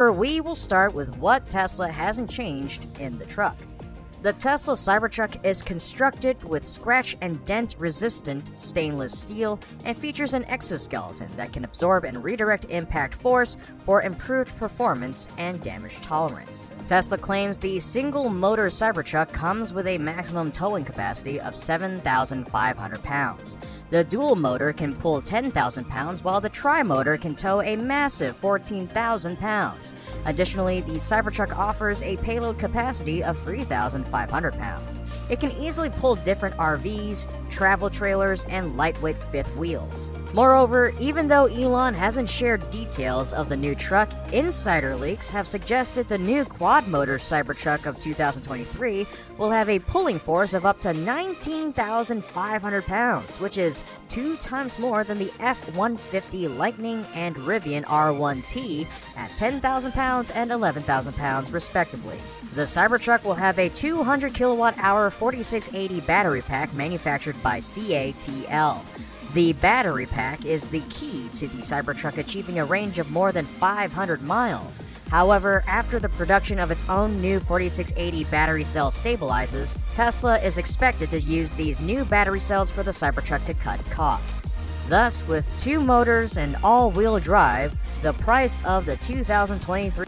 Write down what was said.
However, we will start with what Tesla hasn't changed in the truck. The Tesla CyberTruck is constructed with scratch and dent resistant stainless steel and features an exoskeleton that can absorb and redirect impact force for improved performance and damage tolerance. Tesla claims the single motor CyberTruck comes with a maximum towing capacity of 7,500 pounds. The dual motor can pull 10,000 pounds, while the tri-motor can tow a massive 14,000 pounds. Additionally, the CyberTruck offers a payload capacity of 3,500 pounds. It can easily pull different RVs, travel trailers, and lightweight fifth wheels. Moreover, even though Elon hasn't shared details of the new truck, insider leaks have suggested the new quad-motor CyberTruck of 2023 will have a pulling force of up to 19,500 pounds, which is 2 times more than the F-150 Lightning and Rivian R1T at 10,000 pounds and 11,000 pounds, respectively. The CyberTruck will have a 200 kilowatt-hour 4680 battery pack manufactured by CATL. The battery pack is the key to the CyberTruck achieving a range of more than 500 miles. However, after the production of its own new 4680 battery cell stabilizes, Tesla is expected to use these new battery cells for the CyberTruck to cut costs. Thus, with 2 motors and all-wheel drive, the price of the 2023